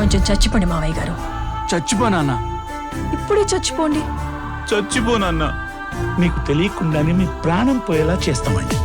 కొంచెం చచ్చిపోండి మావయ్య గారు. చచ్చిపోనా? ఇప్పుడే చచ్చిపోండి. చచ్చిపోనన్నా. మీకు తెలియకుండానే మీ ప్రాణం పోయేలా చేస్తామండి.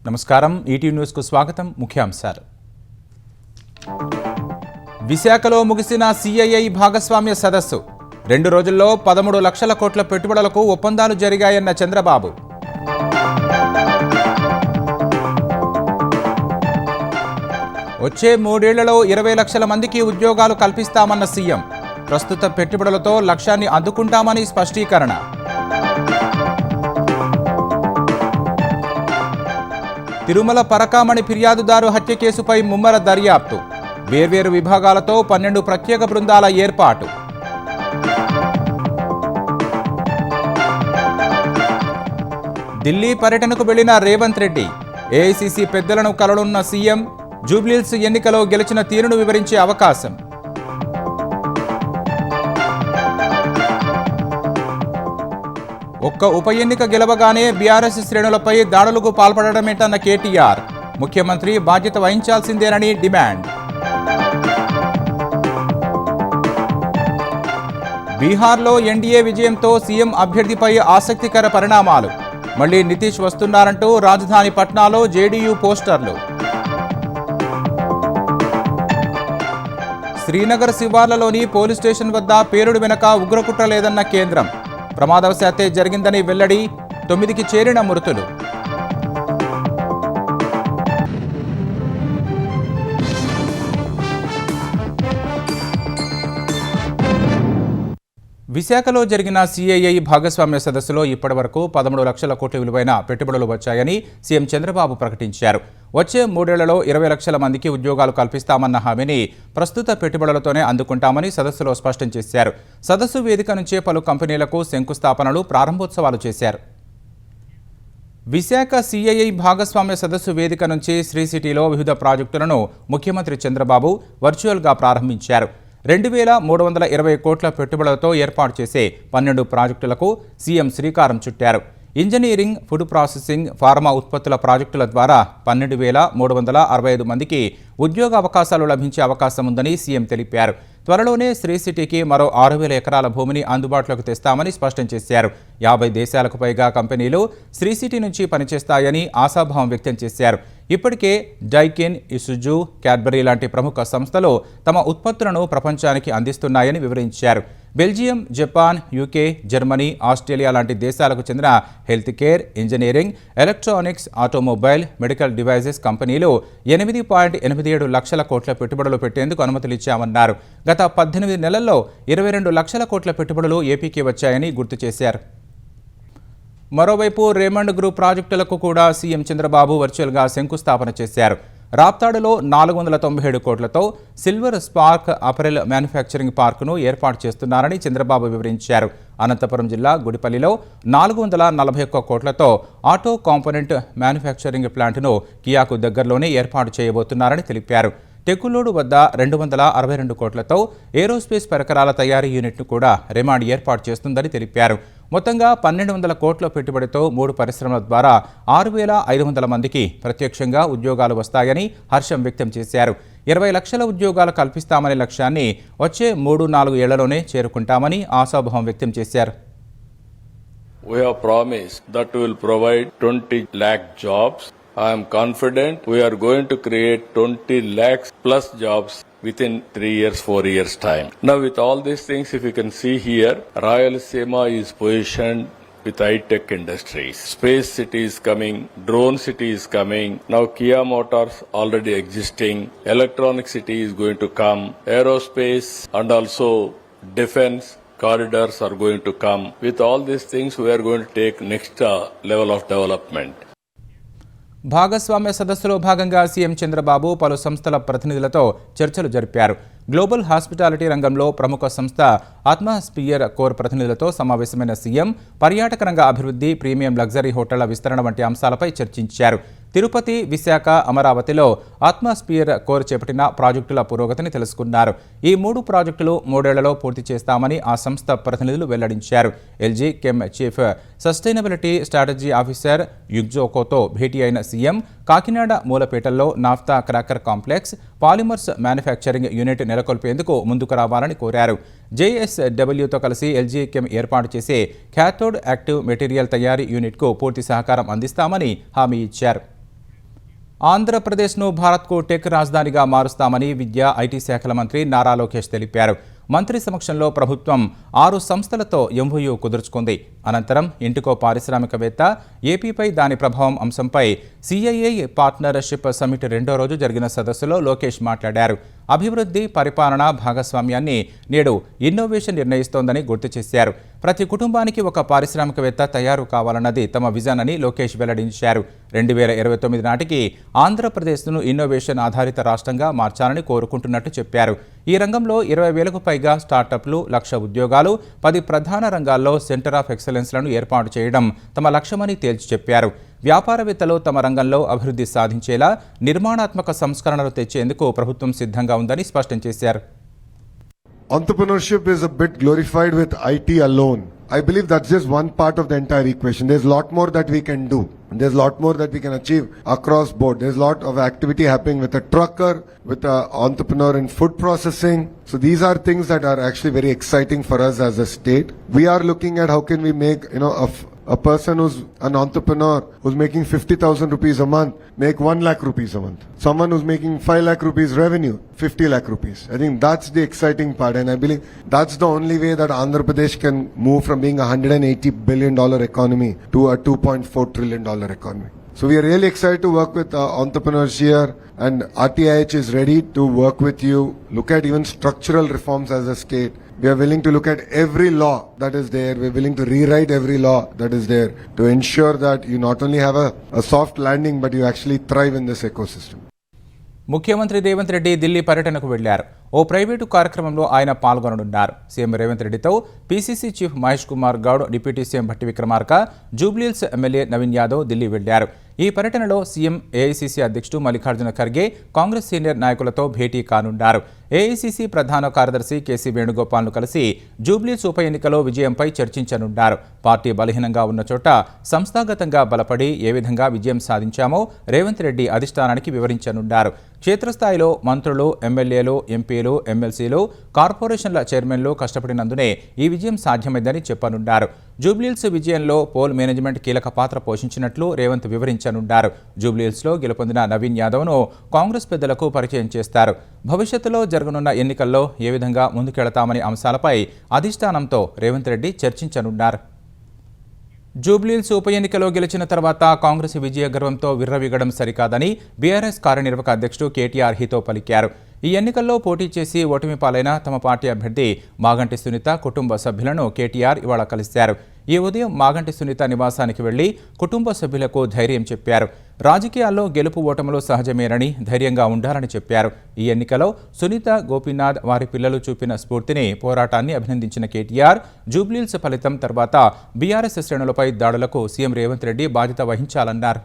నమస్కారం, ఈటీవీ న్యూస్కు స్వాగతం. ముఖ్యాంశాలు. విశాఖలో ముగిసిన సిఐఐ భాగస్వామ్య సదస్సు. 2 రోజుల్లో 13 లక్షల కోట్ల పెట్టుబడులకు ఒప్పందాలు జరిగాయన్న చంద్రబాబు. వచ్చే 3 ఏళ్లలో 20 లక్షల మందికి ఉద్యోగాలు కల్పిస్తామన్న సీఎం. ప్రస్తుత పెట్టుబడులతో లక్ష్యాన్ని అందుకుంటామని స్పష్టీకరణ. తిరుమల పరకామణి ఫిర్యాదుదారు హత్య కేసుపై ముమ్మర దర్యాప్తు. వేర్వేరు విభాగాలతో 12 ప్రత్యేక బృందాల ఏర్పాటు. ఢిల్లీ పర్యటనకు వెళ్లిన రేవంత్ రెడ్డి. ఏఐసీసీ పెద్దలను కలవనున్న సీఎం. జూబ్లీహిల్స్ ఎన్నికలో గెలిచిన తీరును వివరించే అవకాశం. ఒక్క ఉప ఎన్నిక గెలవగానే బీఆర్ఎస్ శ్రేణులపై దాడులకు పాల్పడమేంటన్న కేటీఆర్. ముఖ్యమంత్రి బాధ్యత వహించాల్సిందేనని డిమాండ్. బీహార్లో ఎన్డీఏ విజయంతో సీఎం అభ్యర్థిపై ఆసక్తికర పరిణామాలు. మళ్లీ నితీష్ వస్తున్నారంటూ రాజధాని పట్నాలో జేడీయూ పోస్టర్లు. శ్రీనగర్ శివార్లలోని పోలీస్ స్టేషన్ వద్ద పేలుడు వెనక ఉగ్రకుట్ర లేదన్న కేంద్రం. ప్రమాదవశాత్తే జరిగిందని వెల్లడి. 9కి చేరిన మృతులు. విశాఖలో జరిగిన సిఐఐ భాగస్వామ్య సదస్సులో ఇప్పటివరకు 13 లక్షల కోట్ల విలువైన పెట్టుబడులు వచ్చాయని సీఎం చంద్రబాబు ప్రకటించారు. వచ్చే 3 ఏళ్లలో 20 లక్షల మందికి ఉద్యోగాలు కల్పిస్తామన్న హామీని ప్రస్తుత పెట్టుబడులతోనే అందుకుంటామని సదస్సులో స్పష్టం చేశారు. సదస్సు వేదిక నుంచే పలు కంపెనీలకు శంకుస్థాపనలు, ప్రారంభోత్సవాలు చేశారు. విశాఖ సిఐఐ భాగస్వామ్య సదస్సు వేదిక నుంచి శ్రీ సిటీలో వివిధ ప్రాజెక్టులను ముఖ్యమంత్రి చంద్రబాబు వర్చువల్గా ప్రారంభించారు. 2320 కోట్ల పెట్టుబడులతో ఏర్పాటు చేసే 12 ప్రాజెక్టులకు సీఎం శ్రీకారం చుట్టారు. ఇంజనీరింగ్, ఫుడ్ ప్రాసెసింగ్, ఫార్మా ఉత్పత్తుల ప్రాజెక్టుల ద్వారా 12,365 మందికి ఉద్యోగ అవకాశాలు లభించే అవకాశం ఉందని సీఎం తెలిపారు. త్వరలోనే శ్రీ సిటీకి మరో 6,000 ఎకరాల భూమిని అందుబాటులోకి తెస్తామని స్పష్టం చేశారు. 50 దేశాలకు పైగా కంపెనీలు శ్రీ సిటీ నుంచి పనిచేస్తాయని ఆశాభావం వ్యక్తం చేశారు. ఇప్పటికే డైకిన్, ఇసుజు, క్యాడ్బరీ లాంటి ప్రముఖ సంస్థలు తమ ఉత్పత్తులను ప్రపంచానికి అందిస్తున్నాయని వివరించారు. Belgium, Japan, UK, Germany, Australia లాంటి దేశాలకు చెందిన health care, engineering, electronics, automobile, medical devices కంపెనీలు 8.87 లక్షల కోట్ల పెట్టుబడులు పెట్టేందుకు అనుమతులిచ్చామన్నారు. గత 18 నెలల్లో 22 లక్షల కోట్ల పెట్టుబడులు ఏపీకి వచ్చాయని గుర్తు చేశారు. మరోవైపు రేమండ్ గ్రూప్ ప్రాజెక్టులకు కూడా సీఎం చంద్రబాబు వర్చువల్గా శంకుస్థాపన చేశారు. రాప్తాడులో 497 కోట్లతో సిల్వర్ స్పార్క్ అపరెల్ మ్యానుఫ్యాక్చరింగ్ పార్కును ఏర్పాటు చేస్తున్నారని చంద్రబాబు వివరించారు. అనంతపురం జిల్లా గుడిపల్లిలో 441 కోట్లతో ఆటో కాంపోనెంట్ మ్యానుఫ్యాక్చరింగ్ ప్లాంట్ను కియాకు దగ్గరలోనే ఏర్పాటు చేయబోతున్నారని తెలిపారు. టెకులోడు వద్ద 262 కోట్లతో ఏరోస్పేస్ పరికరాల తయారీ యూనిట్ను కూడా రేమాండ్ ఏర్పాటు చేస్తుందని తెలిపారు. మొత్తంగా 1,200 కోట్ల పెట్టుబడితో 3 పరిశ్రమల ద్వారా 6,500 మందికి ప్రత్యక్షంగా ఉద్యోగాలు వస్తాయని హర్షం వ్యక్తం చేశారు. 20 లక్షల ఉద్యోగాలు కల్పిస్తామనే లక్ష్యాన్ని వచ్చే 3-4 ఏళ్లలోనే చేరుకుంటామని ఆశాభావం వ్యక్తం చేశారు. We have promised that we will provide 20 lakh jobs. I am confident we are going to create 20 lakhs plus jobs within 3 years, 4 years time. Now with all these things, if you can see here, Rayalaseema is positioned with high-tech industries. Space city is coming, drone city is coming, now Kia Motors already existing, electronic city is going to come, aerospace and also defense corridors are going to come. With all these things, we are going to take next level of development. భాగస్వామ్య సదస్సులో భాగంగా CM Chandrababu పలు సంస్థల ప్రతినిధులతో చర్చలు జరిపారు. Global hospitality రంగంలో ప్రముఖ సంస్థ అట్మాస్ఫియర్ కోర్ ప్రతినిధులతో సమావేశమైన సీఎం పర్యాటక రంగ అభివృద్ధి, ప్రీమియం లగ్జరీ హోటళ్ల విస్తరణ వంటి అంశాలపై చర్చించారు. తిరుపతి, విశాఖ, అమరావతిలో అట్మాస్ఫియర్ కోర్ చేపట్టిన ప్రాజెక్టుల పురోగతిని తెలుసుకున్నారు. ఈ 3 ప్రాజెక్టులు 3 ఏళ్లలో పూర్తి చేస్తామని ఆ సంస్థ ప్రతినిధులు వెల్లడించారు. LG Chem chief sustainability strategy officer యుగ్జోకోతో భేటీ అయిన సీఎం కాకినాడ మూలపేటల్లో naphtha cracker complex, polymers manufacturing unit నెలకొల్పేందుకు ముందుకు రావాలని కోరారు. జేఎస్డబ్ల్యూతో కలిసి ఎల్జీ కెమ్ ఏర్పాటు చేసే క్యాథోడ్ యాక్టివ్ మెటీరియల్ తయారీ యూనిట్కు పూర్తి సహకారం అందిస్తామని హామీ ఇచ్చారు. ఆంధ్రప్రదేశ్ను భారత్కు టెక్ రాజధానిగా మారుస్తామని విద్యా, ఐటీ శాఖల మంత్రి నారా లోకేష్ తెలిపారు. మంత్రి సమక్షంలో ప్రభుత్వం 6 సంస్థలతో ఎంఓయూ కుదుర్చుకుంది. అనంతరం ఇంటికో పారిశ్రామికవేత్త, ఏపీపై దాని ప్రభావం అంశంపై సిఐఐ పార్ట్నర్షిప్ సమిట్ 2వ రోజు జరిగిన సదస్సులో లోకేష్ మాట్లాడారు. అభివృద్ధి, పరిపాలన భాగస్వామ్యాన్ని నేడు ఇన్నోవేషన్ నిర్ణయిస్తోందని గుర్తు చేశారు. ప్రతి కుటుంబానికి ఒక పారిశ్రామికవేత్త తయారు కావాలన్నది తమ విజన్ అని లోకేష్ వెల్లడించారు. 2029 నాటికి ఆంధ్రప్రదేశ్ను ఇన్నోవేషన్ ఆధారిత రాష్ట్రంగా మార్చాలని కోరుకుంటున్నట్టు చెప్పారు. ఈ రంగంలో 20,000కు పైగా స్టార్టప్లు, 1,00,000 ఉద్యోగాలు, 10 ప్రధాన రంగాల్లో సెంటర్ ఆఫ్ ఎక్సలెన్స్లను ఏర్పాటు చేయడం తమ లక్ష్యమని తేల్చి చెప్పారు. వ్యాపారవేత్తలు తమ రంగంలో అభివృద్ధి సాధించేలా నిర్మాణాత్మక సంస్కరణలు తెచ్చేందుకు ప్రభుత్వం సిద్ధంగా ఉందని స్పష్టం చేశారు. Entrepreneurship is a bit glorified with IT alone. I believe that's just one part of the entire equation. There's a lot more that we can do. There's a lot more that we can achieve across board. There's a lot of activity happening with a trucker, with an entrepreneur in food processing. So these are things that are actually very exciting for us as a state. We are looking at how can we make, a person who's an entrepreneur who's making 50,000 rupees a month make 1 lakh rupees a month. Someone who's making 5 lakh rupees revenue, 50 lakh rupees. I think that's the exciting part, and I believe that's the only way that Andhra Pradesh can move from being a $180 billion economy to a $2.4 trillion economy. So we are really excited to work with entrepreneurs here, and RTIH is ready to work with you, look at even structural reforms as a state. We are willing to look at every law that is there. We are willing to rewrite every law that is there to ensure that you not only have a soft landing, but you actually thrive in this ecosystem. ముఖ్యమంత్రి రేవంత్ రెడ్డి ఢిల్లీ పర్యటనకు వెళ్లారు. ఓ private కార్యక్రమంలో ఆయన పాల్గొననున్నారు. CM Revanth రెడ్డితో PCC chief Mahesh Kumar Goud, deputy CM Bhatti Vikramarka, Jubilee Hills MLA Naveen Yadav Delhi వెళ్లారు. ఈ పర్యటనలో CM AICC అధ్యక్షుడు మల్లికార్జున ఖర్గే, కాంగ్రెస్ సీనియర్ నాయకులతో భేటీ కానున్నారు. ఏఐసీసీ ప్రధాన కార్యదర్శి కేసీ వేణుగోపాల్ను కలిసి జూబ్లీహిల్స్ ఉప ఎన్నికలో విజయంపై చర్చించనున్నారు. పార్టీ బలహీనంగా ఉన్న చోట సంస్థాగతంగా బలపడి ఏ విధంగా విజయం సాధించామో రేవంత్ రెడ్డి అధిష్టానానికి వివరించనున్నారు. క్షేత్రస్థాయిలో మంత్రులు, ఎమ్మెల్యేలు, ఎంపీలు, ఎమ్మెల్సీలు, కార్పొరేషన్ల చైర్మన్లు కష్టపడినందునే ఈ విజయం సాధ్యమైందని చెప్పనున్నారు. జూబ్లీహిల్స్ విజయంలో పోల్ మేనేజ్మెంట్ కీలక పాత్ర పోషించినట్లు రేవంత్ వివరించనున్నారు. జూబ్లీహిల్స్లో గెలుపొందిన నవీన్ యాదవ్ను కాంగ్రెస్ పెద్దలకు పరిచయం చేస్తారు. భవిష్యత్తులో జరగనున్న ఎన్నికల్లో ఏ విధంగా ముందుకెళతామనే అంశాలపై అధిష్టానంతో రేవంత్ రెడ్డి చర్చించనున్నారు. జూబ్లీహిల్స్ ఉప ఎన్నికలో గెలిచిన తర్వాత కాంగ్రెస్ విజయ గర్వంతో విర్రవీగడం సరికాదని బీఆర్ఎస్ కార్యనిర్వాహక అధ్యక్షుడు కేటీఆర్ హితో పలికారు. ఈ ఎన్నికల్లో పోటీ చేసి ఓటమి పాలైన తమ పార్టీ అభ్యర్థి మాగంటి సునీత కుటుంబ సభ్యులను కేటీఆర్ ఇవాళ కలిశారు. ఈ ఉదయం మాగంటి సునీత నివాసానికి వెళ్లి కుటుంబ సభ్యులకు ధైర్యం చెప్పారు. రాజకీయాల్లో గెలుపు ఓటములు సహజమేనని, ధైర్యంగా ఉండాలని చెప్పారు. ఈ ఎన్నికలో సునీత, గోపీనాథ్, వారి పిల్లలు చూపిన స్ఫూర్తిని, పోరాటాన్ని అభినందించిన కేటీఆర్ జూబ్లీహిల్స్ ఫలితం తర్వాత బీఆర్ఎస్ శ్రేణులపై దాడులకు సీఎం రేవంత్ రెడ్డి బాధ్యత వహించాలన్నారు.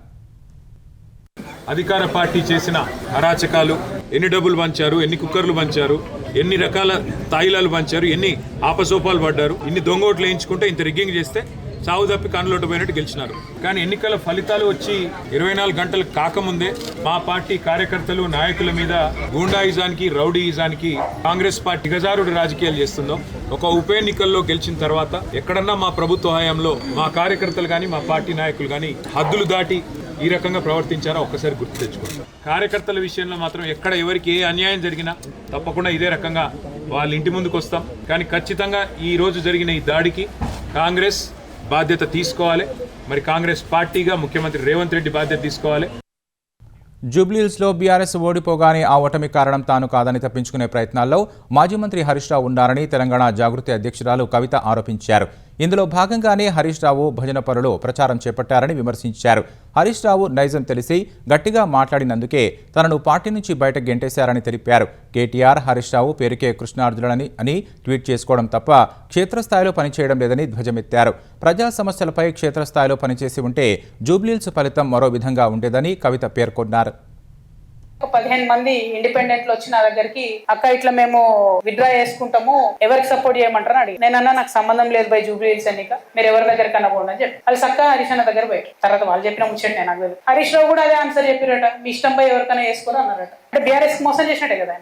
అధికార పార్టీ చేసిన అరాచకాలు, ఎన్ని డబ్బులు పంచారు, ఎన్ని కుక్కర్లు పంచారు, ఎన్ని రకాల తాయిలాలు పంచారు, ఎన్ని ఆపసోపాలు పడ్డారు, ఇన్ని దొంగోట్లు వేయించుకుంటే ఇంత రిగ్గింగ్ చేస్తే చావు తప్పి కన్నులోటు పోయినట్టు గెలిచినారు. కానీ ఎన్నికల ఫలితాలు వచ్చి 24 గంటలు కాకముందే మా పార్టీ కార్యకర్తలు, నాయకుల మీద గూండాయిజానికి, రౌడీయిజానికి కాంగ్రెస్ పార్టీ గజారుడు రాజకీయాలు చేస్తుందో, ఒక ఉప ఎన్నికల్లో గెలిచిన తర్వాత ఎక్కడన్నా మా ప్రభుత్వ హయాంలో మా కార్యకర్తలు కానీ, మా పార్టీ నాయకులు కానీ హద్దులు దాటి ఈ రకంగా ప్రవర్తించారో ఒక్కసారి గుర్తు తెచ్చుకోండి. కార్యకర్తల విషయంలో మాత్రం ఎక్కడ ఎవరికి ఏ అన్యాయం జరిగినా తప్పకుండా ఇదే రకంగా వాళ్ళ ఇంటి ముందుకు వస్తాం. కానీ ఖచ్చితంగా ఈ రోజు జరిగిన ఈ దాడికి కాంగ్రెస్ బాధ్యత తీసుకోవాలి. మరి కాంగ్రెస్ పార్టీగా ముఖ్యమంత్రి రేవంత్ రెడ్డి బాధ్యత తీసుకోవాలి. జూబ్లీహిల్స్లో బీఆర్ఎస్ ఓడిపోగానే ఆ ఓటమి కారణం తాను కాదని తప్పించుకునే ప్రయత్నాల్లో మాజీ మంత్రి హరీష్ రావు ఉన్నారని తెలంగాణ జాగృతి అధ్యక్షురాలు కవిత ఆరోపించారు. ఇందులో భాగంగానే హరీష్ రావు భజన పరులు ప్రచారం చేపట్టారని విమర్శించారు. హరీష్ రావు నైజం తెలిసి గట్టిగా మాట్లాడినందుకే తనను పార్టీ నుంచి బయట గెంటేశారని తెలిపారు. కేటీఆర్ హరీష్ రావు పేరుకే కృష్ణార్జునులని అని ట్వీట్ చేసుకోవడం తప్ప క్షేత్రస్థాయిలో పనిచేయడం లేదని ధ్వజమెత్తారు. ప్రజా సమస్యలపై క్షేత్రస్థాయిలో పనిచేసి ఉంటే జూబ్లీహిల్స్ ఫలితం మరో విధంగా ఉండేదని కవిత పేర్కొన్నారు. 15 మంది ఇండిపెండెంట్లు వచ్చి నా దగ్గరికి అక్క ఇట్లా మేము విత్డ్రా చేసుకుంటాము ఎవరికి సపోర్ట్ చేయమంటారు అడిగి నేనన్నా నాకు సంబంధం లేదు బై జూబ్లీహిల్స్ ఎన్నిక మీరు ఎవరి దగ్గరికి అన్నపోండి అని చెప్పి వాళ్ళు చక్క హరీష్ అన్న దగ్గర పోయారు. తర్వాత వాళ్ళు చెప్పిన ముచ్చండి నేను నాకు హరీష్ రావు కూడా అదే ఆన్సర్ చెప్పిరట మీ ఇష్టం పై ఎవరికైనా వేసుకోరు అన్నారట. అంటే బీఆర్ఎస్ మోసం చేసినట్టే కదా.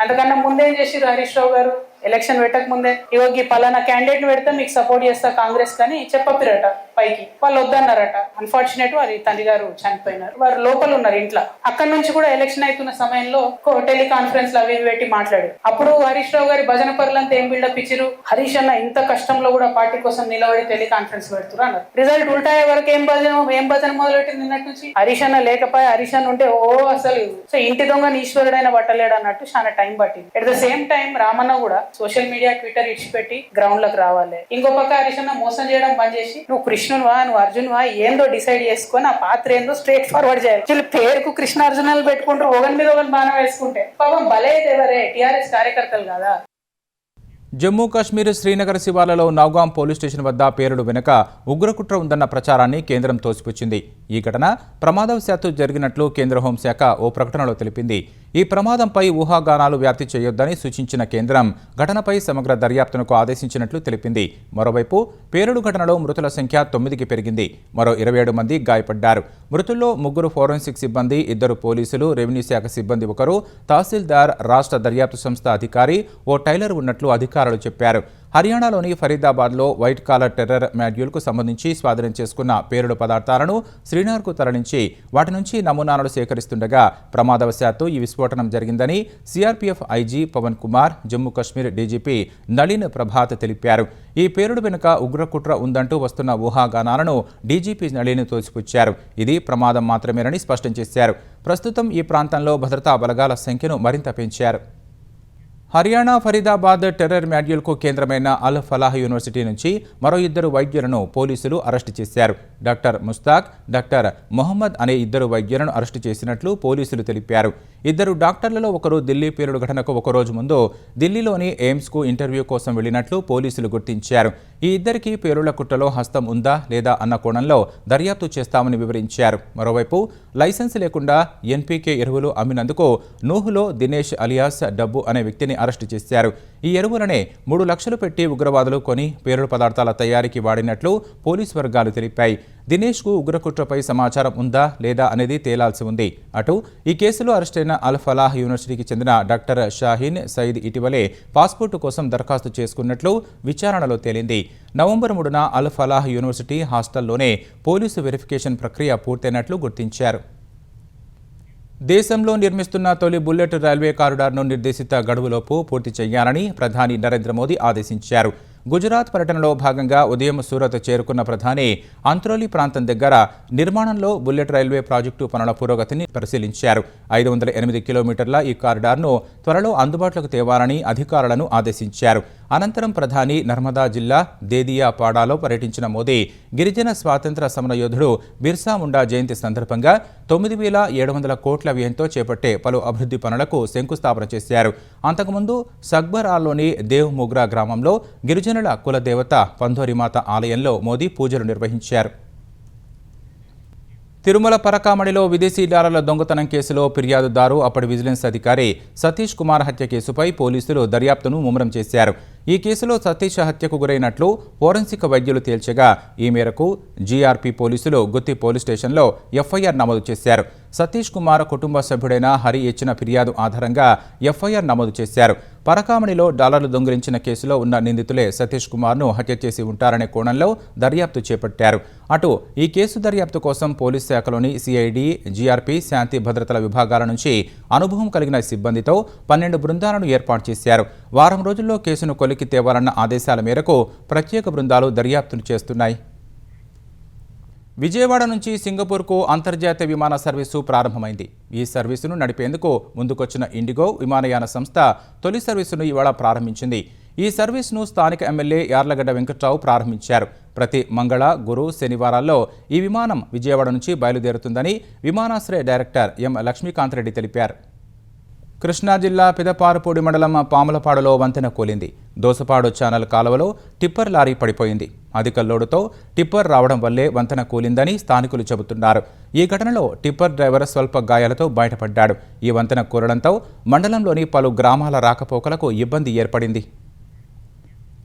అంతకన్నా ముందేం చేసిరు హరీష్ రావు గారు ఎలక్షన్ పెట్టక ముందే ఇవ్వకి పలానా క్యాండిడేట్ పెడితే మీకు సపోర్ట్ చేస్తా కాంగ్రెస్ కానీ చెప్పపిరట పైకి వాళ్ళు వద్దన్నారట. అన్ఫార్చునేట్ వారి తండ్రి గారు చనిపోయినారు. వారు లోపల ఉన్నారు ఇంట్లో. అక్కడ నుంచి కూడా ఎలక్షన్ అవుతున్న సమయంలో టెలికాన్ఫరెన్స్ అవి పెట్టి మాట్లాడారు. అప్పుడు హరీష్ రావు గారి భజన పరులంతా ఏం బిల్డప్ ఇచ్చిరు హరీష్ అన్న ఇంత కష్టంలో కూడా పార్టీ కోసం నిలబడి టెలికాన్ఫరెన్స్ పెడుతున్నారు అన్నారు. రిజల్ట్ ఉల్టాయే వరకు ఏం భజన మొదలెట్టింది నిన్నటి నుంచి. హరీష్ అన్న లేకపోయి హరీష్ అన్న ఉంటే అసలు సో ఇంటి దొంగ ఈశ్వరుడైన పట్టలేడు అన్నట్టు చాలా టైం పట్టింది. At the same time Ramanna కూడా సోషల్ మీడియా ట్విట్టర్ ఇచ్చిపెట్టి గ్రౌండ్ లకు రావాలి. ఇంకో పక్క హరీష్ అన్న మోసం చేయడం బంద్ చేసి నువ్వు కృష్ణునివా నువ్వు అర్జున్వా ఏందో డిసైడ్ చేసుకొని ఆ పాత్ర ఏందో స్ట్రేట్ ఫార్వర్డ్ చేయాలి. వీళ్ళు పేరుకు కృష్ణార్జునాలు పెట్టుకుంటారు ఒకరి మీద ఒకరి బాణం వేసుకుంటే పాపం భలే ఎవరే టీఆర్ఎస్ కార్యకర్తలు కాదా. జమ్మూ కాశ్మీర్ శ్రీనగర్ శివార్లలో నౌగాం పోలీస్ స్టేషన్ వద్ద పేలుడు వెనుక ఉగ్రకుట్ర ఉందన్న ప్రచారాన్ని కేంద్రం తోసిపుచ్చింది. ఈ ఘటన ప్రమాదవశాత్తు జరిగినట్లు కేంద్ర హోంశాఖ ఓ ప్రకటనలో తెలిపింది. ఈ ప్రమాదంపై ఊహాగానాలు వ్యాప్తి చేయొద్దని సూచించిన కేంద్రం ఘటనపై సమగ్ర దర్యాప్తునకు ఆదేశించినట్లు తెలిపింది. మరోవైపు పేలుడు ఘటనలో మృతుల సంఖ్య 9కి పెరిగింది. మరో 27 మంది గాయపడ్డారు. మృతుల్లో 3 ఫోరెన్సిక్ సిబ్బంది, 2 పోలీసులు, రెవెన్యూ శాఖ సిబ్బంది, 1 తహసీల్దార్, రాష్ట్ర దర్యాప్తు సంస్థ అధికారి, ఓ టైలర్ ఉన్నట్లు అధికారులు చెప్పారు. హర్యానాలోని ఫరీదాబాద్లో వైట్ కాలర్ టెర్రర్ మాడ్యూల్కు సంబంధించి స్వాధీనం చేసుకున్న పేలుడు పదార్థాలను శ్రీనగర్కు తరలించి వాటి నుంచి నమూనాలను సేకరిస్తుండగా ప్రమాదవశాత్తు ఈ విస్ఫోటనం జరిగిందని CRPF IG Pavan Kumar, Jammu Kashmir DGP Nalin Prabhat తెలిపారు. ఈ పేలుడు వెనుక ఉగ్రకుట్ర ఉందంటూ వస్తున్న ఊహాగానాలను డీజీపీ నళిన్ తోసిపుచ్చారు. ఇది ప్రమాదం మాత్రమేనని స్పష్టం చేశారు. ప్రస్తుతం ఈ ప్రాంతంలో భద్రతా బలగాల సంఖ్యను మరింత పెంచారు. హర్యానా ఫరీదాబాద్ టెర్రర్ మాడ్యూల్కు కేంద్రమైన అల్ ఫలాహ్ యూనివర్సిటీ నుంచి మరో 2 వైద్యులను పోలీసులు అరెస్టు చేశారు. డాక్టర్ ముస్తాక్, డాక్టర్ మొహమ్మద్ అనే 2 వైద్యులను అరెస్టు చేసినట్లు పోలీసులు తెలిపారు. 2 డాక్టర్లలో ఒకరు ఢిల్లీ పేలుడు ఘటనకు ఒక రోజు ముందు ఢిల్లీలోని ఎయిమ్స్కు ఇంటర్వ్యూ కోసం వెళ్లినట్లు పోలీసులు గుర్తించారు. ఈ 2కి పేలుళ్ల కుట్రలో హస్తం ఉందా లేదా అన్న కోణంలో దర్యాప్తు చేస్తామని వివరించారు. మరోవైపు లైసెన్స్ లేకుండా ఎన్పీకే ఎరువులు అమ్మినందుకు నూహులో దినేష్ అలియాస్ డబ్బు అనే వ్యక్తిని అరెస్టు చేశారు. ఈ ఎరువులనే 3 లక్షలు పెట్టి ఉగ్రవాదులు కొని పేలుడు పదార్థాల తయారీకి వాడినట్లు పోలీసు వర్గాలు తెలిపాయి. దినేష్కు ఉగ్రకుట్రపై సమాచారం ఉందా లేదా అనేది తేలాల్సి ఉంది. అటు ఈ కేసులో అరెస్టైన అల్ ఫలాహ్ యూనివర్సిటీకి చెందిన డాక్టర్ షాహీన్ సయీద్ ఇటీవలే పాస్పోర్టు కోసం దరఖాస్తు చేసుకున్నట్లు విచారణలో తేలింది. నవంబర్ 3న అల్ ఫలాహ్ యూనివర్సిటీ హాస్టల్లోనే పోలీసు వెరిఫికేషన్ ప్రక్రియ పూర్తయినట్లు గుర్తించారు. దేశంలో నిర్మిస్తున్న తొలి బుల్లెట్ రైల్వే కారిడార్ను నిర్దేశిత గడువులోపు పూర్తి చేయాలని ప్రధాని నరేంద్ర మోదీ ఆదేశించారు. గుజరాత్ పర్యటనలో భాగంగా ఉదయం సూరత్ చేరుకున్న ప్రధాని అంత్రోలి ప్రాంతం దగ్గర నిర్మాణంలో బుల్లెట్ రైల్వే ప్రాజెక్టు పనుల పురోగతిని పరిశీలించారు. 508 కిలోమీటర్ల ఈ కారిడార్ను త్వరలో అందుబాటులోకి తేవాలని అధికారులను ఆదేశించారు. అనంతరం ప్రధాని నర్మదా జిల్లా దేదియాపాడాలో పర్యటించిన మోదీ గిరిజన స్వాతంత్ర సమరయోధుడు బిర్సా ముండా జయంతి సందర్భంగా 9,700 కోట్ల వ్యయంతో చేపట్టే పలు అభివృద్ధి పనులకు శంకుస్థాపన చేశారు. అంతకుముందు సగ్బరాల్లోని దేవ్ ముగ్రా గ్రామంలో గిరిజనుల కులదేవత పంధోరిమాత ఆలయంలో మోదీ పూజలు నిర్వహించారు. తిరుమల పరకామణిలో విదేశీ డాలర్ల దొంగతనం కేసులో ఫిర్యాదుదారు అప్పటి విజిలెన్స్ అధికారి సతీష్ కుమార్ హత్య కేసుపై పోలీసులు దర్యాప్తును ముమ్మరం చేశారు. ఈ కేసులో సతీష్ హత్యకు గురైనట్లు ఫోరెన్సిక్ వైద్యులు తేల్చగా ఈ మేరకు జీఆర్పీ పోలీసులు గుత్తి పోలీస్ స్టేషన్లో ఎఫ్ఐఆర్ నమోదు చేశారు. సతీష్ కుమార్ కుటుంబ సభ్యుడైన హరి ఇచ్చిన ఫిర్యాదు ఆధారంగా ఎఫ్ఐఆర్ నమోదు చేశారు. పరకామణిలో డాలర్లు దొంగిలించిన కేసులో ఉన్న నిందితులే సతీష్ కుమార్ను హత్య చేసి ఉంటారనే కోణంలో దర్యాప్తు చేపట్టారు. అటు ఈ కేసు దర్యాప్తు కోసం పోలీస్ శాఖలోని సిఐడి, జీఆర్పీ, శాంతి భద్రతల విభాగాల నుంచి అనుభవం కలిగిన సిబ్బందితో 12 బృందాలను ఏర్పాటు చేశారు. వారం రోజుల్లో కేసును కొలికి తేవాలన్న ఆదేశాల మేరకు ప్రత్యేక బృందాలు దర్యాప్తును చేస్తున్నాయి. విజయవాడ నుంచి సింగపూర్కు అంతర్జాతీయ విమాన సర్వీసు ప్రారంభమైంది. ఈ సర్వీసును నడిపేందుకు ముందుకొచ్చిన ఇండిగో విమానయాన సంస్థ తొలి సర్వీసును ఇవాళ ప్రారంభించింది. ఈ సర్వీస్ను స్థానిక ఎమ్మెల్యే యార్లగడ్డ వెంకట్రావు ప్రారంభించారు. ప్రతి మంగళ, గురు, శనివారాల్లో ఈ విమానం విజయవాడ నుంచి బయలుదేరుతుందని విమానాశ్రయ డైరెక్టర్ ఎం లక్ష్మీకాంత్ రెడ్డి తెలిపారు. కృష్ణా జిల్లా పెదపారుపూడి మండలం పాములపాడులో వంతెన కూలింది. దోసపాడు ఛానల్ కాలువలో టిప్పర్ లారీ పడిపోయింది. అధిక లోడుతో టిప్పర్ రావడం వల్లే వంతెన కూలిందని స్థానికులు చెబుతున్నారు. ఈ ఘటనలో టిప్పర్ డ్రైవర్ స్వల్ప గాయాలతో బయటపడ్డాడు. ఈ వంతెన కూలడంతో మండలంలోని పలు గ్రామాల రాకపోకలకు ఇబ్బంది ఏర్పడింది.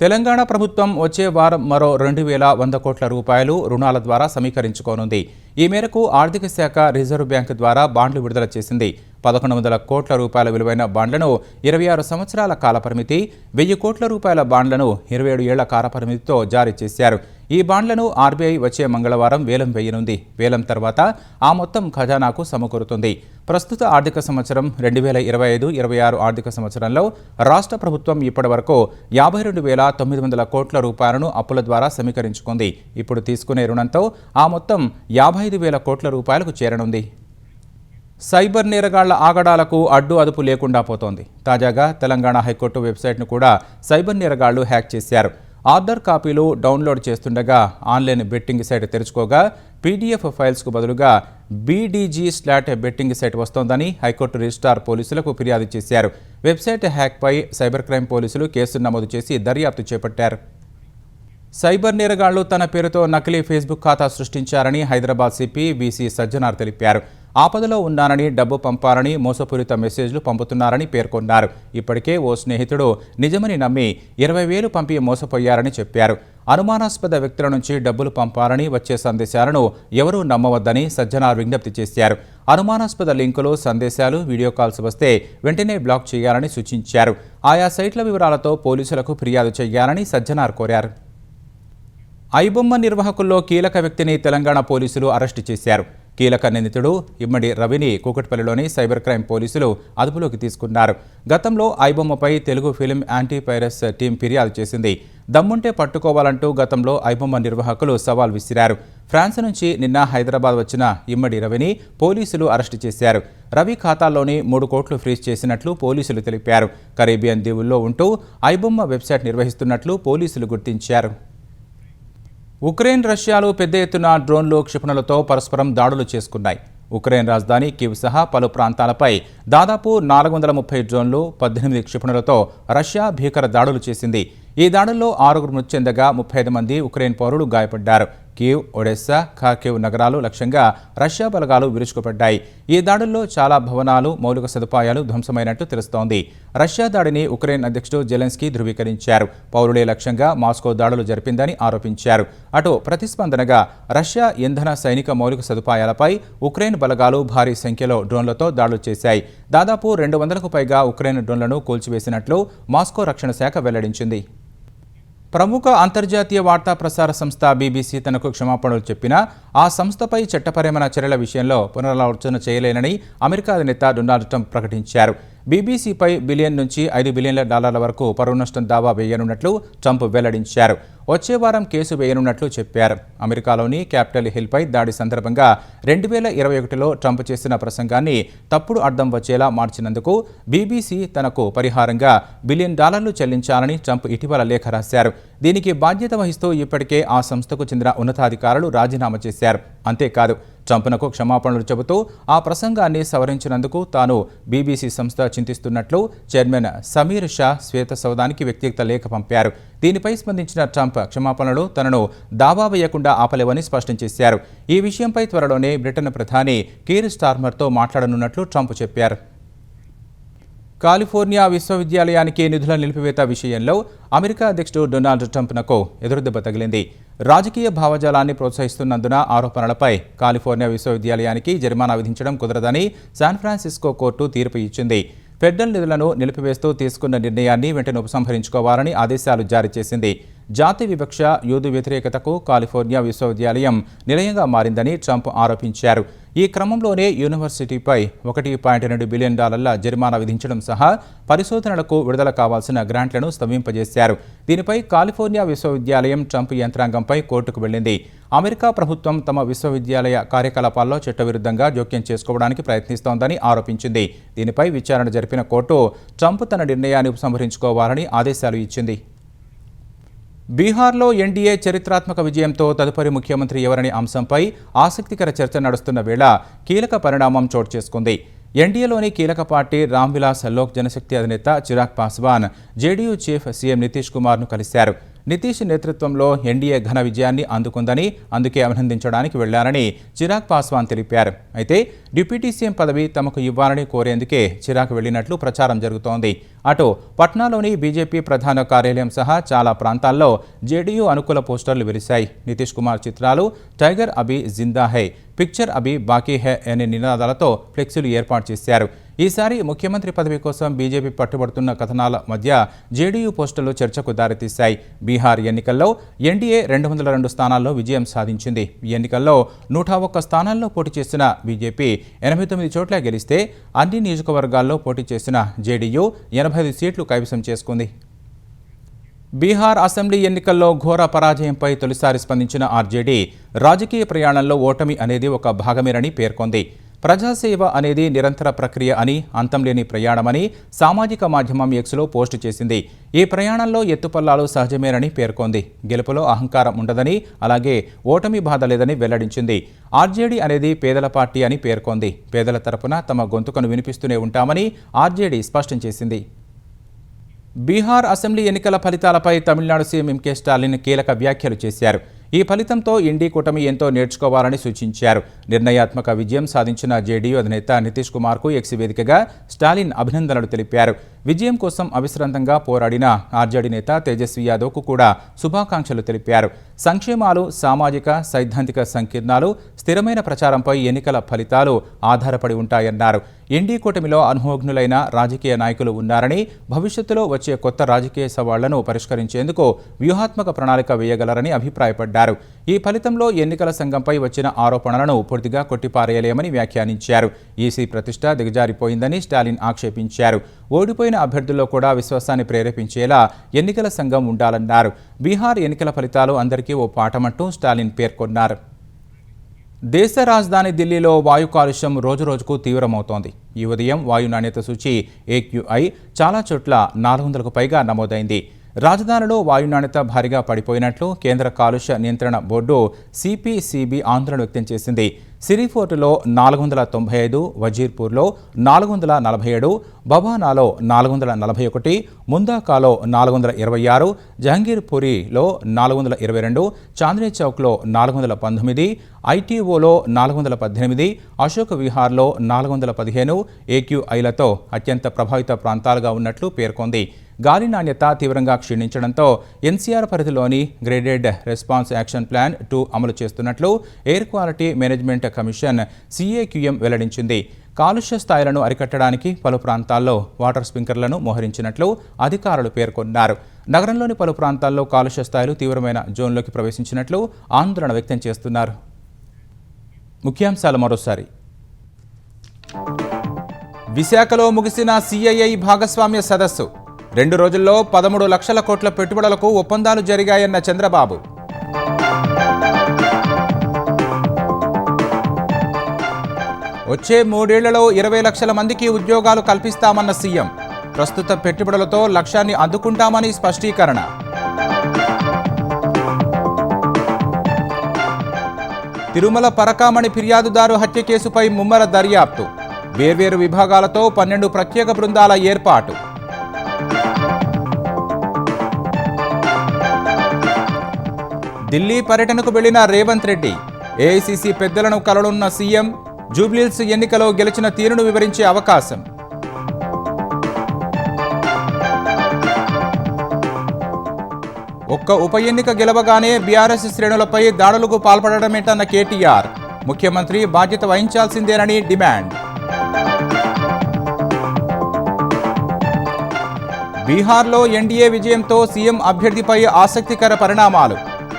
తెలంగాణ ప్రభుత్వం వచ్చే వారం మరో 2,100 కోట్ల రూపాయలు రుణాల ద్వారా సమీకరించుకోనుంది. ఈ మేరకు ఆర్థిక శాఖ రిజర్వ్ బ్యాంకు ద్వారా బాండ్లు విడుదల చేసింది. 1,100 కోట్ల రూపాయల విలువైన బాండ్లను 26 సంవత్సరాల కాలపరిమితి, 1,000 కోట్ల రూపాయల బాండ్లను 27 ఏళ్ల కాలపరిమితితో జారీ చేశారు. ఈ బాండ్లను ఆర్బీఐ వచ్చే మంగళవారం వేలం వేయనుంది. వేలం తర్వాత ఆ మొత్తం ఖజానాకు సమకూరుతుంది. ప్రస్తుత ఆర్థిక సంవత్సరం 2025-26 ఆర్థిక సంవత్సరంలో రాష్ట్ర ప్రభుత్వం ఇప్పటివరకు 52,900 కోట్ల రూపాయలను అప్పుల ద్వారా సమీకరించుకుంది. ఇప్పుడు తీసుకునే రుణంతో ఆ మొత్తం 55,000 కోట్ల రూపాయలకు చేరనుంది. సైబర్ నేరగాళ్ల ఆగడాలకు అడ్డు అదుపు లేకుండా పోతోంది. తాజాగా తెలంగాణ హైకోర్టు వెబ్సైట్ను కూడా సైబర్ నేరగాళ్లు హ్యాక్ చేశారు. ఆర్డర్ కాపీలు డౌన్లోడ్ చేస్తుండగా ఆన్లైన్ బెట్టింగ్ సైట్ తెరుచుకోగా పీడీఎఫ్ ఫైల్స్కు బదులుగా BDG బెట్టింగ్ సైట్ వస్తోందని హైకోర్టు రిజిస్ట్రార్ పోలీసులకు ఫిర్యాదు చేశారు. వెబ్సైట్ హ్యాక్పై సైబర్ క్రైమ్ పోలీసులు కేసు నమోదు చేసి దర్యాప్తు చేపట్టారు. సైబర్ నేరగాళ్లు తన పేరుతో నకిలీ ఫేస్బుక్ ఖాతా సృష్టించారని హైదరాబాద్ సిపి బీసీ సజ్జనార్ తెలిపారు. ఆపదలో ఉన్నానని, డబ్బు పంపాలని మోసపూరిత మెసేజ్లు పంపుతున్నారని పేర్కొన్నారు. ఇప్పటికే ఓ స్నేహితుడు నిజమని నమ్మి 20,000 పంపి మోసపోయారని చెప్పారు. అనుమానాస్పద వ్యక్తుల నుంచి డబ్బులు పంపాలని వచ్చే సందేశాలను ఎవరూ నమ్మవద్దని సజ్జనార్ విజ్ఞప్తి చేశారు. అనుమానాస్పద లింకులు, సందేశాలు, వీడియో కాల్స్ వస్తే వెంటనే బ్లాక్ చేయాలని సూచించారు. ఆయా సైట్ల వివరాలతో పోలీసులకు ఫిర్యాదు చేయాలని సజ్జనార్ కోరారు. ఐబొమ్మ నిర్వాహకుల్లో కీలక వ్యక్తిని తెలంగాణ పోలీసులు అరెస్టు చేశారు. కీలక నిందితుడు ఇమ్మడి రవిని కూకట్పల్లిలోని సైబర్ క్రైమ్ పోలీసులు అదుపులోకి తీసుకున్నారు. గతంలో ఐబొమ్మపై Telugu film anti piracy team ఫిర్యాదు చేసింది. దమ్ముంటే పట్టుకోవాలంటూ గతంలో ఐబొమ్మ నిర్వాహకులు సవాల్ విసిరారు. ఫ్రాన్స్ నుంచి నిన్న హైదరాబాద్ వచ్చిన ఇమ్మడి రవిని పోలీసులు అరెస్టు చేశారు. రవి ఖాతాల్లోని 3 కోట్లు ఫ్రీజ్ చేసినట్లు పోలీసులు తెలిపారు. కరేబియన్ దీవుల్లో ఉంటూ ఐబొమ్మ వెబ్సైట్ నిర్వహిస్తున్నట్లు పోలీసులు గుర్తించారు. ఉక్రెయిన్, రష్యాలు పెద్ద ఎత్తున డ్రోన్లు, క్షిపణులతో పరస్పరం దాడులు చేసుకున్నాయి. ఉక్రెయిన్ రాజధాని కీవ్ సహా పలు ప్రాంతాలపై దాదాపు 430 డ్రోన్లు, 18 క్షిపణులతో రష్యా భీకర దాడులు చేసింది. ఈ దాడుల్లో 6 మృతి చెందగా 35 మంది ఉక్రెయిన్ పౌరులు గాయపడ్డారు. కీవ్, ఒడెస్సా, ఖార్కివ్ నగరాలు లక్ష్యంగా రష్యా బలగాలు విరుచుకుపడ్డాయి. ఈ దాడుల్లో చాలా భవనాలు, మౌలిక సదుపాయాలు ధ్వంసమైనట్టు తెలుస్తోంది. రష్యా దాడిని ఉక్రెయిన్ అధ్యక్షుడు జెలెన్స్కీ ధృవీకరించారు. పౌరులే లక్ష్యంగా మాస్కో దాడులు జరిపిందని ఆరోపించారు. అటు ప్రతిస్పందనగా రష్యా ఇంధన, సైనిక మౌలిక సదుపాయాలపై ఉక్రెయిన్ బలగాలు భారీ సంఖ్యలో డ్రోన్లతో దాడులు చేశాయి. దాదాపు 200కు పైగా ఉక్రెయిన్ డ్రోన్లను కూల్చివేసినట్లు మాస్కో రక్షణ శాఖ వెల్లడించింది. ప్రముఖ అంతర్జాతీయ వార్తా ప్రసార సంస్థ BBC తనకు క్షమాపణలు చెప్పినా ఆ సంస్థపై చట్టపరమైన చర్యల విషయంలో పునరాలోచన చేయలేనని అమెరికా అధినేత డొనాల్డ్ ట్రంప్ ప్రకటించారు. BBCపై $1 బిలియన్ నుంచి $5 బిలియన్ల వరకు పరువు నష్టం దావా వేయనున్నట్లు ట్రంప్ వెల్లడించారు. వచ్చే వారం కేసు వేయనున్నట్లు చెప్పారు. అమెరికాలోని క్యాపిటల్ హిల్పై దాడి సందర్భంగా 2021లో ట్రంప్ చేసిన ప్రసంగాన్ని తప్పుడు అర్థం వచ్చేలా మార్చినందుకు BBC తనకు పరిహారంగా $1 బిలియన్ చెల్లించాలని ట్రంప్ ఇటీవల లేఖ రాశారు. దీనికి బాధ్యత వహిస్తూ ఇప్పటికే ఆ సంస్థకు చెందిన ఉన్నతాధికారులు రాజీనామా చేశారు. అంతేకాదు, ట్రంప్నకు క్షమాపణలు చెబుతూ ఆ ప్రసంగాన్ని సవరించినందుకు తాను BBC సంస్థ చింతిస్తున్నట్లు చైర్మన్ సమీర్ షా శ్వేత సౌధానికి వ్యక్తిగత లేఖ పంపారు. దీనిపై స్పందించిన ట్రంప్ క్షమాపణలు తనను దావా వేయకుండా ఆపలేవని స్పష్టం చేశారు. ఈ విషయంపై త్వరలోనే బ్రిటన్ ప్రధాని కీర్ స్టార్మర్తో మాట్లాడనున్నట్లు ట్రంప్ చెప్పారు. కాలిఫోర్నియా విశ్వవిద్యాలయానికి నిధుల నిలిపివేత విషయంలో అమెరికా అధ్యక్షుడు డొనాల్డ్ ట్రంప్నకు ఎదురుదెబ్బ తగిలింది. రాజకీయ భావజాలాన్ని ప్రోత్సహిస్తున్నందున ఆరోపణలపై కాలిఫోర్నియా విశ్వవిద్యాలయానికి జరిమానా విధించడం కుదరదని శాన్ ఫ్రాన్సిస్కో కోర్టు తీర్పు ఇచ్చింది. ఫెడరల్ నిధులను నిలిపివేస్తూ తీసుకున్న నిర్ణయాన్ని వెంటనే ఉపసంహరించుకోవాలని ఆదేశాలు జారీ చేసింది. జాతి వివక్ష, యూదు వ్యతిరేకతకు కాలిఫోర్నియా విశ్వవిద్యాలయం నిలయంగా మారిందని ట్రంప్ ఆరోపించారు. ఈ క్రమంలోనే యూనివర్సిటీపై $1.2 బిలియన్ జరిమానా విధించడం సహా పరిశోధనలకు విడుదల కావాల్సిన గ్రాంట్లను స్తంభింపజేశారు. దీనిపై కాలిఫోర్నియా విశ్వవిద్యాలయం ట్రంప్ యంత్రాంగంపై కోర్టుకు వెళ్లింది. అమెరికా ప్రభుత్వం తమ విశ్వవిద్యాలయ కార్యకలాపాల్లో చట్టవిరుద్ధంగా జోక్యం చేసుకోవడానికి ప్రయత్నిస్తోందని ఆరోపించింది. దీనిపై విచారణ జరిపిన కోర్టు ట్రంప్ తన నిర్ణయాన్ని ఉపసంహరించుకోవాలని ఆదేశాలు ఇచ్చింది. బీహార్లో ఎన్డీఏ చరిత్రాత్మక విజయంతో తదుపరి ముఖ్యమంత్రి ఎవరనే అంశంపై ఆసక్తికర చర్చ నడుస్తున్న వేళ కీలక పరిణామం చోటు చేసుకుంది. ఎన్డీఏలోని కీలక పార్టీ రామ్విలాస్ లోక్ జనశక్తి అధినేత Chirag Paswan JDU chief CM Nitish కుమార్ను కలిశారు. నితీష్ నేతృత్వంలో ఎన్డీఏ ఘన విజయాన్ని అందుకుందని, అందుకే అభినందించడానికి వెళ్లారని చిరాగ్ పాస్వాన్ తెలిపారు. అయితే డిప్యూటీ సీఎం పదవి తమకు ఇవ్వాలని కోరేందుకే చిరాగ్ వెళ్లినట్లు ప్రచారం జరుగుతోంది. అటు పట్నాలోని బీజేపీ ప్రధాన కార్యాలయం సహా చాలా ప్రాంతాల్లో జేడీయూ అనుకూల పోస్టర్లు వెలిశాయి. నితీష్ కుమార్ చిత్రాలు టైగర్ అభి జిందా హై, పిక్చర్ అభి బాకీ హై అనే నినాదాలతో ఫ్లెక్సీలు ఏర్పాటు చేశారు. ఈసారి ముఖ్యమంత్రి పదవి కోసం బీజేపీ పట్టుబడుతున్న కథనాల మధ్య జేడీయూ పోస్టులు చర్చకు దారితీశాయి. బీహార్ ఎన్నికల్లో ఎన్డీఏ 202 స్థానాల్లో విజయం సాధించింది. ఈ ఎన్నికల్లో 101 స్థానాల్లో పోటీ చేసిన బీజేపీ 89 చోట్ల గెలిస్తే, అన్ని నియోజకవర్గాల్లో పోటీ చేసిన జేడీయూ 85 సీట్లు కైవసం చేసుకుంది. బీహార్ అసెంబ్లీ ఎన్నికల్లో ఘోర పరాజయంపై తొలిసారి స్పందించిన ఆర్జేడీ రాజకీయ ప్రయాణంలో ఓటమి అనేది ఒక భాగమేనని పేర్కొంది. ప్రజాసేవ అనేది నిరంతర ప్రక్రియ అని, అంతం లేని ప్రయాణమని సామాజిక మాధ్యమం ఎక్స్లో పోస్టు చేసింది. ఈ ప్రయాణంలో ఎత్తుపల్లాలు సహజమేనని పేర్కొంది. గెలుపులో అహంకారం ఉండదని, అలాగే ఓటమి బాధ లేదని వెల్లడించింది. ఆర్జేడీ అనేది పేదల పార్టీ అని పేర్కొంది. పేదల తరపున తమ గొంతుకను వినిపిస్తూనే ఉంటామని ఆర్జేడీ స్పష్టం చేసింది. బీహార్ అసెంబ్లీ ఎన్నికల ఫలితాలపై తమిళనాడు సీఎం ఎంకే స్టాలిన్ కీలక వ్యాఖ్యలు చేశారు. ఈ ఫలితంతో ఇండీ కూటమి ఎంతో నేర్చుకోవాలని సూచించారు. నిర్ణయాత్మక విజయం సాధించిన జేడీయూ అధినేత నితీష్ కుమార్కు ఎక్స్ వేదికగా స్టాలిన్ అభినందనలు తెలిపారు. విజయం కోసం అవిశ్రాంతంగా పోరాడిన ఆర్జేడీ నేత తేజస్వి యాదవ్కు కూడా శుభాకాంక్షలు తెలిపారు. సంక్షేమాలు, సామాజిక, సైద్ధాంతిక సంకీర్ణాలు, స్థిరమైన ప్రచారంపై ఎన్నికల ఫలితాలు ఆధారపడి ఉంటాయన్నారు. ఎన్డీ కూటమిలో అనుభవజ్ఞులైన రాజకీయ నాయకులు ఉన్నారని, భవిష్యత్తులో వచ్చే కొత్త రాజకీయ సవాళ్లను పరిష్కరించేందుకు వ్యూహాత్మక ప్రణాళిక వేయగలరని అభిప్రాయపడ్డారు. ఈ ఫలితంలో ఎన్నికల సంఘంపై వచ్చిన ఆరోపణలను పూర్తిగా కొట్టిపారేయలేమని వ్యాఖ్యానించారు. ఈసీ ప్రతిష్ట దిగజారిపోయిందని స్టాలిన్ ఆక్షేపించారు. ఓడిపోయిన అభ్యర్థుల్లో కూడా విశ్వాసాన్ని ప్రేరేపించేలా ఎన్నికల సంఘం ఉండాలన్నారు. బీహార్ ఎన్నికల ఫలితాలు అందరికీ ఓ పాఠమంటూ స్టాలిన్ పేర్కొన్నారు. దేశ రాజధాని ఢిల్లీలో వాయు కాలుష్యం రోజురోజుకు తీవ్రమవుతోంది. ఈ ఉదయం వాయు నాణ్యత సూచి AQI చాలా చోట్ల 400కు పైగా నమోదైంది. రాజధానిలో వాయు నాణ్యత భారీగా పడిపోయినట్లు కేంద్ర కాలుష్య నియంత్రణ బోర్డు CPCB ఆందోళన వ్యక్తం చేసింది. సిరిఫోర్టులో 495, వజీర్పూర్లో 447, బవానాలో 441, ముందాకాలో 426, జహంగీర్పూరిలో 422, చాందనీ చౌక్లో 419, ITOలో 418, అశోక్ విహార్లో 415 AQIలతో అత్యంత ప్రభావిత ప్రాంతాలుగా ఉన్నట్లు పేర్కొంది. గాలి నాణ్యత తీవ్రంగా క్షీణించడంతో NCR పరిధిలోని గ్రేడెడ్ రెస్పాన్స్ యాక్షన్ ప్లాన్ 2 అమలు చేస్తున్నట్లు air quality management commission CAQM వెల్లడించింది. కాలుష్య స్థాయిలను అరికట్టడానికి పలు ప్రాంతాల్లో వాటర్ స్ప్రింక్లర్లను మోహరించినట్లు అధికారులు పేర్కొన్నారు. నగరంలోని పలు ప్రాంతాల్లో కాలుష్య స్థాయిలు తీవ్రమైన జోన్లోకి ప్రవేశించినట్లు ఆందోళన వ్యక్తం చేస్తున్నారు. ముఖ్యాంశాలు మరోసారి. విశాఖలో ముగిసిన CII భాగస్వామ్య సదస్సు. 2 రోజుల్లో 13 లక్షల కోట్ల పెట్టుబడులకు ఒప్పందాలు జరిగాయన్న చంద్రబాబు. వచ్చే 3 ఏళ్లలో 20 లక్షల మందికి ఉద్యోగాలు కల్పిస్తామన్న సీఎం. ప్రస్తుత పెట్టుబడులతో లక్ష్యాన్ని అందుకుంటామని స్పష్టీకరణ. తిరుమల పరకామణి ఫిర్యాదుదారు హత్య కేసుపై ముమ్మర దర్యాప్తు. వేర్వేరు విభాగాలతో 12 ప్రత్యేక బృందాల ఏర్పాటు. ఢిల్లీ పర్యటనకు వెళ్లిన రేవంత్ రెడ్డి. AICC పెద్దలను కలవనున్న సీఎం. జూబ్లీహిల్స్ ఎన్నికలో గెలిచిన తీరును వివరించే అవకాశం. ఒక్క ఉప ఎన్నిక గెలవగానే బీఆర్ఎస్ శ్రేణులపై దాడులకు పాల్పడమేంటన్న కేటీఆర్. ముఖ్యమంత్రి బాధ్యత వహించాల్సిందేనని డిమాండ్. బీహార్లో ఎన్డీఏ విజయంతో సీఎం అభ్యర్థిపై ఆసక్తికర పరిణామాలు.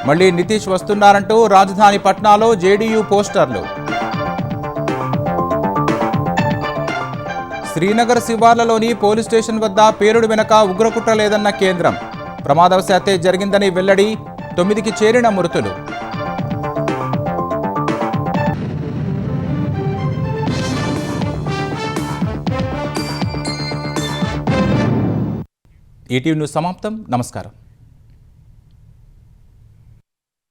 మళ్లీ నితీష్ వస్తున్నారంటూ రాజధాని పట్నాలో జేడీయూ పోస్టర్లు. శ్రీనగర్ శివార్లలోని పోలీస్ స్టేషన్ వద్ద పేలుడు వెనక ఉగ్రకుట్ర లేదన్న కేంద్రం. ప్రమాదవశాత్తే జరిగిందని వెల్లడి. 9కి చేరిన మృతులు. ఈటీవీ న్యూస్ సమాప్తం. నమస్కారం.